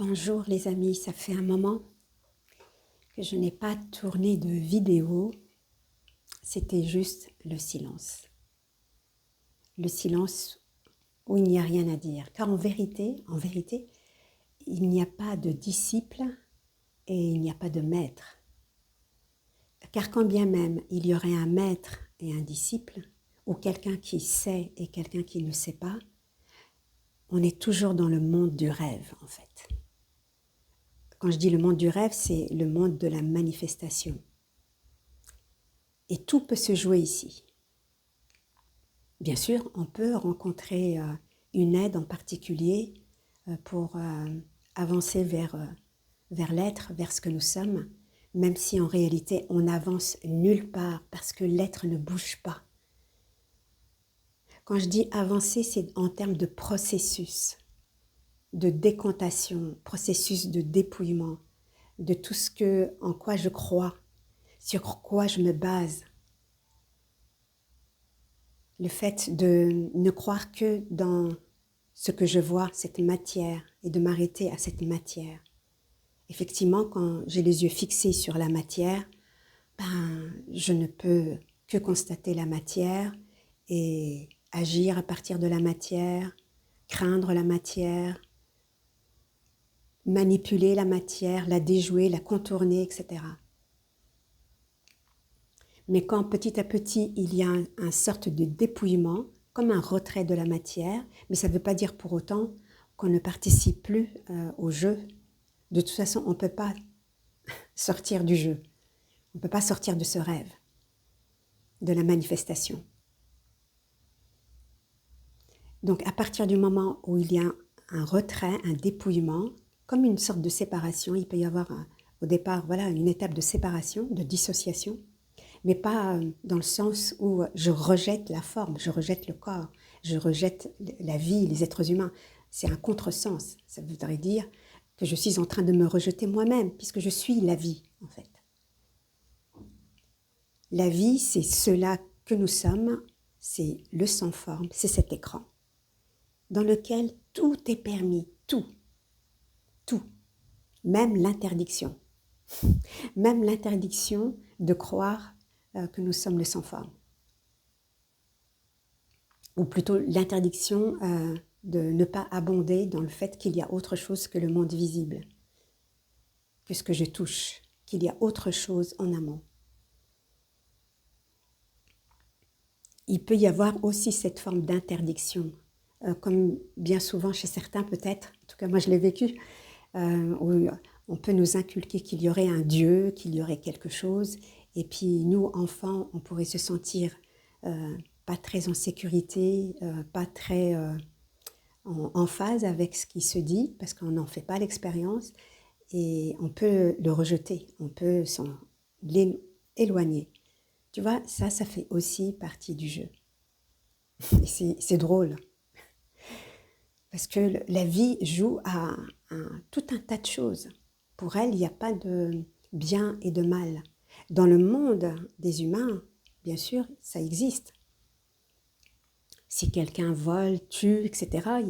Bonjour les amis, ça fait un moment que je n'ai pas tourné de vidéo, c'était juste le silence. Le silence où il n'y a rien à dire. Car en vérité, il n'y a pas de disciple et il n'y a pas de maître. Car quand bien même il y aurait un maître et un disciple, ou quelqu'un qui sait et quelqu'un qui ne sait pas, on est toujours dans le monde du rêve en fait. Quand je dis le monde du rêve, c'est le monde de la manifestation. Et tout peut se jouer ici. Bien sûr, on peut rencontrer une aide en particulier pour avancer vers l'être, vers ce que nous sommes, même si en réalité on n'avance nulle part parce que l'être ne bouge pas. Quand je dis avancer, c'est en termes de processus, de décantation, processus de dépouillement, de tout ce en quoi je crois, sur quoi je me base. Le fait de ne croire que dans ce que je vois, cette matière, et de m'arrêter à cette matière. Effectivement, quand j'ai les yeux fixés sur la matière, je ne peux que constater la matière et agir à partir de la matière, craindre la matière, manipuler la matière, la déjouer, la contourner, etc. Mais quand petit à petit, il y a une sorte de dépouillement, comme un retrait de la matière, mais ça ne veut pas dire pour autant qu'on ne participe plus au jeu. De toute façon, on ne peut pas sortir du jeu. On ne peut pas sortir de ce rêve, de la manifestation. Donc, à partir du moment où il y a un retrait, un dépouillement, comme une sorte de séparation, il peut y avoir au départ une étape de séparation, de dissociation, mais pas dans le sens où je rejette la forme, je rejette le corps, je rejette la vie, les êtres humains. C'est un contresens. Ça voudrait dire que je suis en train de me rejeter moi-même, puisque je suis la vie, en fait. La vie, c'est cela que nous sommes, c'est le sans forme, c'est cet écran, dans lequel tout est permis, tout, même l'interdiction de croire que nous sommes le sans forme. Ou plutôt l'interdiction de ne pas abonder dans le fait qu'il y a autre chose que le monde visible, que ce que je touche, qu'il y a autre chose en amont. Il peut y avoir aussi cette forme d'interdiction, comme bien souvent chez certains peut-être, en tout cas moi je l'ai vécu, où on peut nous inculquer qu'il y aurait un Dieu, qu'il y aurait quelque chose, et puis nous, enfants, on pourrait se sentir pas très en sécurité, pas très en phase avec ce qui se dit, parce qu'on n'en fait pas l'expérience, et on peut le rejeter, on peut s'en éloigner. Tu vois, ça fait aussi partie du jeu. Et c'est drôle, parce que la vie joue à tout un tas de choses. Pour elle, il n'y a pas de bien et de mal. Dans le monde des humains, bien sûr, ça existe. Si quelqu'un vole, tue, etc.,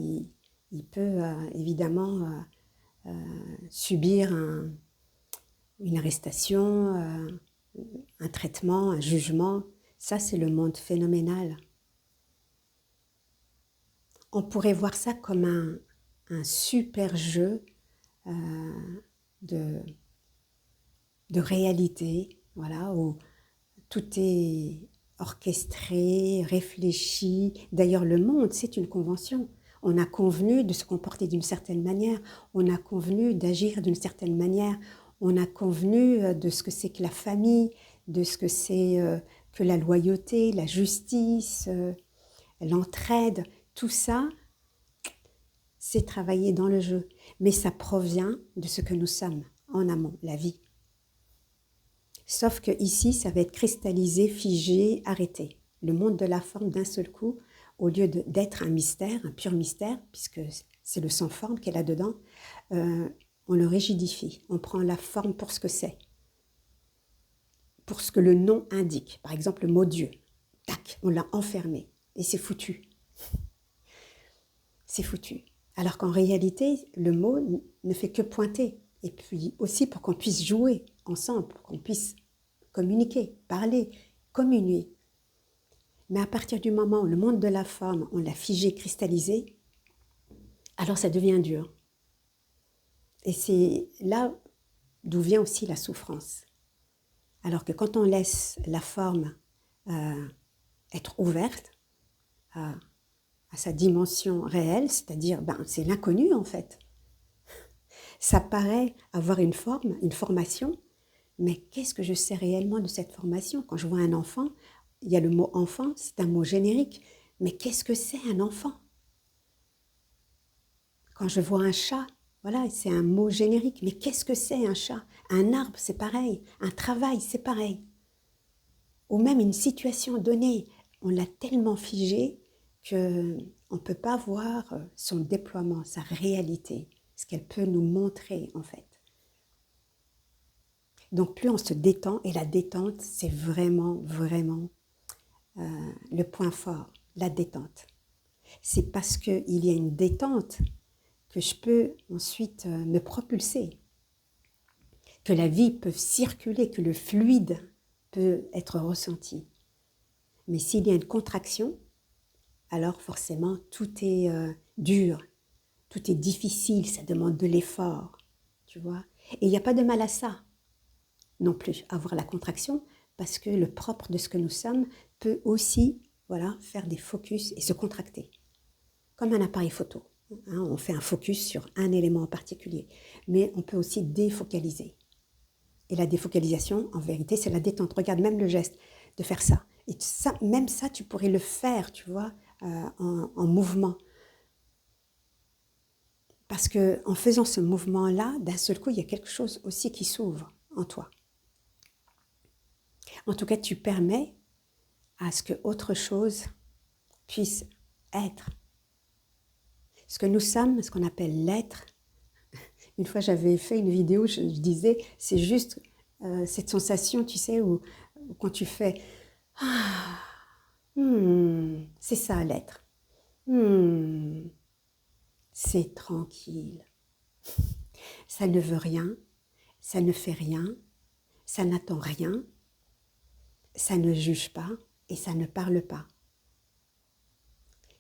il peut évidemment subir une arrestation, un traitement, un jugement. Ça, c'est le monde phénoménal. On pourrait voir ça comme un super jeu de réalité, voilà, où tout est orchestré, réfléchi. D'ailleurs, le monde, c'est une convention. On a convenu de se comporter d'une certaine manière, on a convenu d'agir d'une certaine manière, on a convenu de ce que c'est que la famille, de ce que c'est que la loyauté, la justice, l'entraide. Tout ça, c'est travaillé dans le jeu, mais ça provient de ce que nous sommes en amont, la vie. Sauf que ici, ça va être cristallisé, figé, arrêté. Le monde de la forme d'un seul coup, au lieu d'être un mystère, un pur mystère, puisque c'est le sans forme qu'il y a là-dedans, on le rigidifie. On prend la forme pour ce que c'est, pour ce que le nom indique. Par exemple, le mot Dieu. Tac, on l'a enfermé et c'est foutu. C'est foutu. Alors qu'en réalité, le mot ne fait que pointer. Et puis aussi pour qu'on puisse jouer ensemble, pour qu'on puisse communiquer, parler, communier. Mais à partir du moment où le monde de la forme, on l'a figé, cristallisé, alors ça devient dur. Et c'est là d'où vient aussi la souffrance. Alors que quand on laisse la forme être ouverte à sa dimension réelle, c'est-à-dire c'est l'inconnu en fait. Ça paraît avoir une forme, une formation, mais qu'est-ce que je sais réellement de cette formation? Quand je vois un enfant, il y a le mot enfant, c'est un mot générique, mais qu'est-ce que c'est un enfant? Quand je vois un chat, voilà, c'est un mot générique, mais qu'est-ce que c'est un chat? Un arbre, c'est pareil, un travail, c'est pareil. Ou même une situation donnée, on l'a tellement figé qu'on ne peut pas voir son déploiement, sa réalité, ce qu'elle peut nous montrer en fait. Donc plus on se détend, et la détente, c'est vraiment le point fort, la détente. C'est parce qu'il y a une détente que je peux ensuite me propulser, que la vie peut circuler, que le fluide peut être ressenti. Mais s'il y a une contraction, alors forcément tout est dur, tout est difficile, ça demande de l'effort, tu vois. Et il n'y a pas de mal à ça non plus, avoir la contraction, parce que le propre de ce que nous sommes peut aussi faire des focus et se contracter, comme un appareil photo. On fait un focus sur un élément en particulier, mais on peut aussi défocaliser. Et la défocalisation, en vérité, c'est la détente. Regarde même le geste de faire ça. Et ça, même ça, tu pourrais le faire, tu vois, en mouvement. Parce qu'en faisant ce mouvement-là, d'un seul coup, il y a quelque chose aussi qui s'ouvre en toi. En tout cas, tu permets à ce que autre chose puisse être. Ce que nous sommes, ce qu'on appelle l'être. Une fois, j'avais fait une vidéo, je disais, c'est juste cette sensation, tu sais, où quand tu fais c'est ça l'être. C'est tranquille. Ça ne veut rien, ça ne fait rien, ça n'attend rien, ça ne juge pas et ça ne parle pas.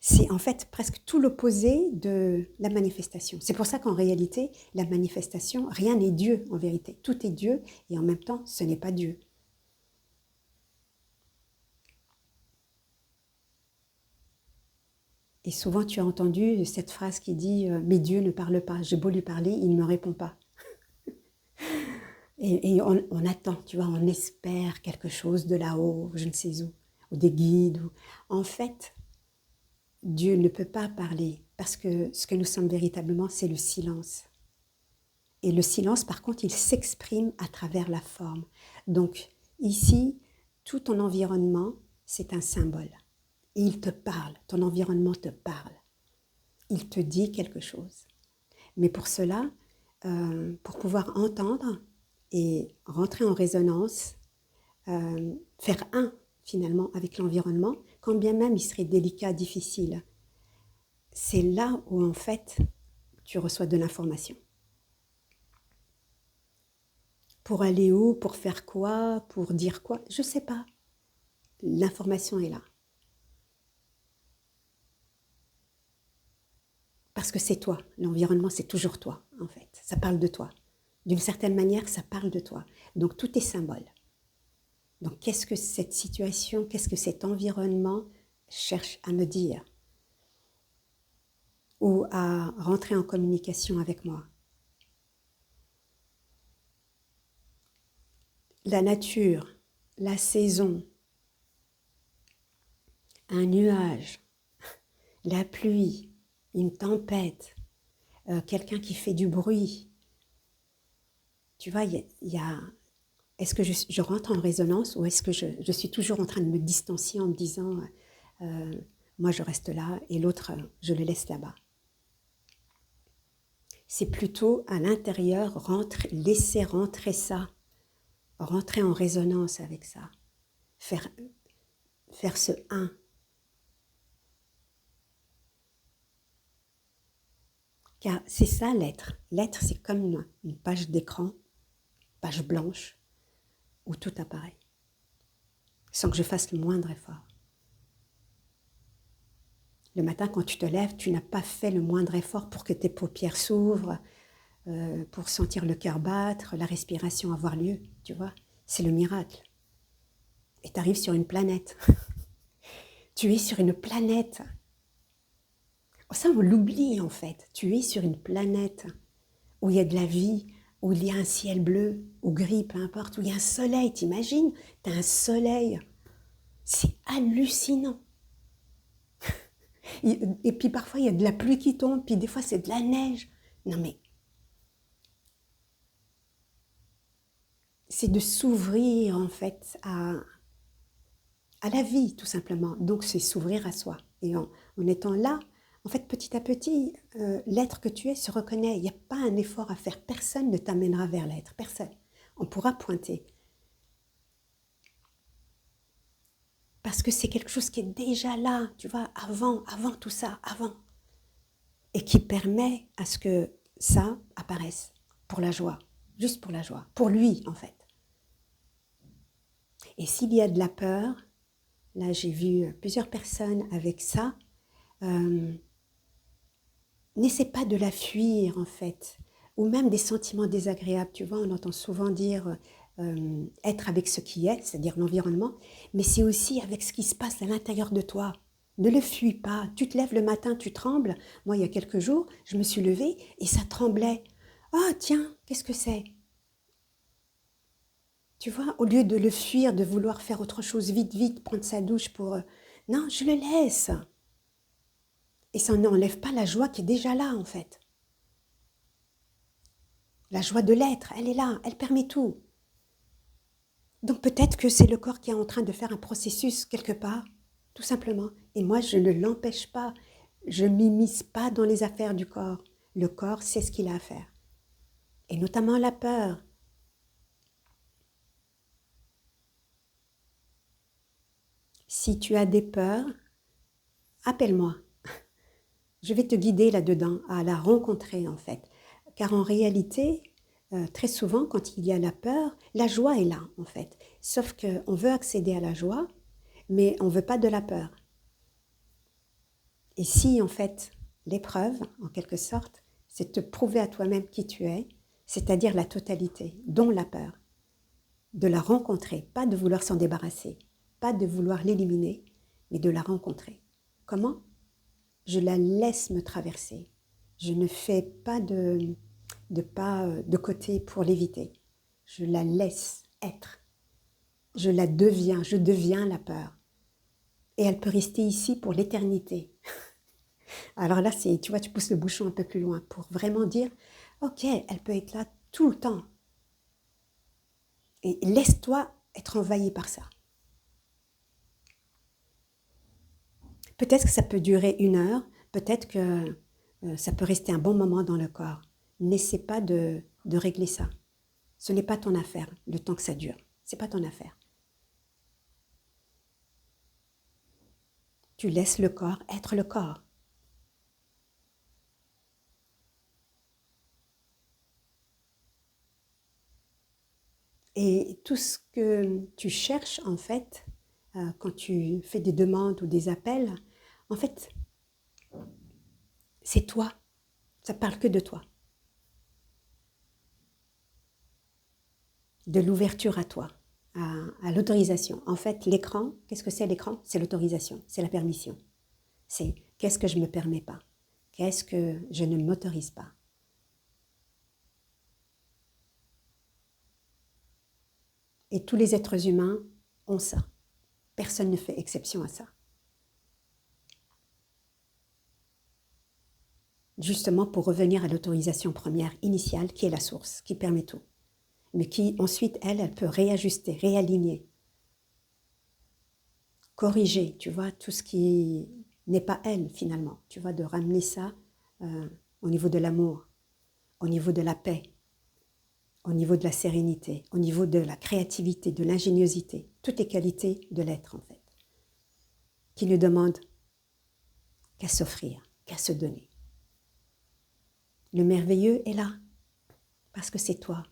C'est en fait presque tout l'opposé de la manifestation. C'est pour ça qu'en réalité, la manifestation, rien n'est Dieu en vérité. Tout est Dieu et en même temps, ce n'est pas Dieu. Et souvent, tu as entendu cette phrase qui dit « Mais Dieu ne parle pas, j'ai beau lui parler, il ne me répond pas. » Et on attend, tu vois, on espère quelque chose de là-haut, je ne sais où, ou des guides. En fait, Dieu ne peut pas parler parce que ce que nous sommes véritablement, c'est le silence. Et le silence, par contre, il s'exprime à travers la forme. Donc, ici, tout ton environnement, c'est un symbole. Et il te parle, ton environnement te parle. Il te dit quelque chose. Mais pour cela, pour pouvoir entendre et rentrer en résonance, faire un finalement avec l'environnement, quand bien même il serait délicat, difficile, c'est là où en fait tu reçois de l'information. Pour aller où, pour faire quoi, pour dire quoi, je ne sais pas. L'information est là. Parce que c'est toi, l'environnement c'est toujours toi en fait, ça parle de toi. D'une certaine manière, ça parle de toi. Donc tout est symbole. Donc qu'est-ce que cette situation, qu'est-ce que cet environnement cherche à me dire? Ou à rentrer en communication avec moi? La nature, la saison, un nuage, la pluie, une tempête, quelqu'un qui fait du bruit. Tu vois, est-ce que je rentre en résonance ou est-ce que je suis toujours en train de me distancier en me disant moi je reste là et l'autre je le laisse là-bas. C'est plutôt à l'intérieur, laisser rentrer ça, rentrer en résonance avec ça, faire ce un. Car c'est ça l'être. L'être, c'est comme une page d'écran, page blanche, où tout apparaît, sans que je fasse le moindre effort. Le matin, quand tu te lèves, tu n'as pas fait le moindre effort pour que tes paupières s'ouvrent, pour sentir le cœur battre, la respiration avoir lieu, tu vois. C'est le miracle. Et tu arrives sur une planète. Tu es sur une planète. Ça, on l'oublie en fait. Tu es sur une planète où il y a de la vie, où il y a un ciel bleu, ou gris, peu importe, où il y a un soleil, t'imagines? Tu as un soleil. C'est hallucinant. Et puis parfois, il y a de la pluie qui tombe, puis des fois, c'est de la neige. Non mais, c'est de s'ouvrir en fait à la vie, tout simplement. Donc, c'est s'ouvrir à soi. Et en étant là, en fait, petit à petit, l'être que tu es se reconnaît. Il n'y a pas un effort à faire. Personne ne t'amènera vers l'être. Personne. On pourra pointer. Parce que c'est quelque chose qui est déjà là, tu vois, avant tout ça, avant. Et qui permet à ce que ça apparaisse pour la joie. Juste pour la joie. Pour lui, en fait. Et s'il y a de la peur, là, j'ai vu plusieurs personnes avec ça, n'essaie pas de la fuir, en fait. Ou même des sentiments désagréables. Tu vois, on entend souvent dire être avec ce qui est, c'est-à-dire l'environnement, mais c'est aussi avec ce qui se passe à l'intérieur de toi. Ne le fuis pas. Tu te lèves le matin, tu trembles. Moi, il y a quelques jours, je me suis levée et ça tremblait. Ah, tiens, qu'est-ce que c'est? Tu vois, au lieu de le fuir, de vouloir faire autre chose vite, vite, prendre sa douche pour... Non, je le laisse. Et ça n'enlève pas la joie qui est déjà là, en fait. La joie de l'être, elle est là, elle permet tout. Donc peut-être que c'est le corps qui est en train de faire un processus quelque part, tout simplement. Et moi, je ne l'empêche pas. Je ne m'immisce pas dans les affaires du corps. Le corps sait ce qu'il a à faire. Et notamment la peur. Si tu as des peurs, appelle-moi. Je vais te guider là-dedans, à la rencontrer en fait. Car en réalité, très souvent, quand il y a la peur, la joie est là en fait. Sauf qu'on veut accéder à la joie, mais on ne veut pas de la peur. Et si en fait, l'épreuve, en quelque sorte, c'est te prouver à toi-même qui tu es, c'est-à-dire la totalité, dont la peur, de la rencontrer, pas de vouloir s'en débarrasser, pas de vouloir l'éliminer, mais de la rencontrer. Comment ? Je la laisse me traverser. Je ne fais pas de pas de côté pour l'éviter. Je la laisse être. Je deviens la peur. Et elle peut rester ici pour l'éternité. Alors là, tu vois, tu pousses le bouchon un peu plus loin pour vraiment dire, ok, elle peut être là tout le temps. Et laisse-toi être envahi par ça. Peut-être que ça peut durer 1 heure, peut-être que ça peut rester un bon moment dans le corps. N'essaie pas de régler ça. Ce n'est pas ton affaire, le temps que ça dure. Ce n'est pas ton affaire. Tu laisses le corps être le corps. Et tout ce que tu cherches, en fait, quand tu fais des demandes ou des appels, en fait, c'est toi. Ça parle que de toi. De l'ouverture à toi, à l'autorisation. En fait, l'écran, qu'est-ce que c'est l'écran? C'est l'autorisation, c'est la permission. C'est qu'est-ce que je ne me permets pas? Qu'est-ce que je ne m'autorise pas? Et tous les êtres humains ont ça. Personne ne fait exception à ça. Justement pour revenir à l'autorisation première, initiale, qui est la source, qui permet tout. Mais qui ensuite, elle peut réajuster, réaligner, corriger, tu vois, tout ce qui n'est pas elle finalement. Tu vois, de ramener ça au niveau de l'amour, au niveau de la paix, au niveau de la sérénité, au niveau de la créativité, de l'ingéniosité, toutes les qualités de l'être en fait, qui ne demandent qu'à s'offrir, qu'à se donner. Le merveilleux est là, parce que c'est toi.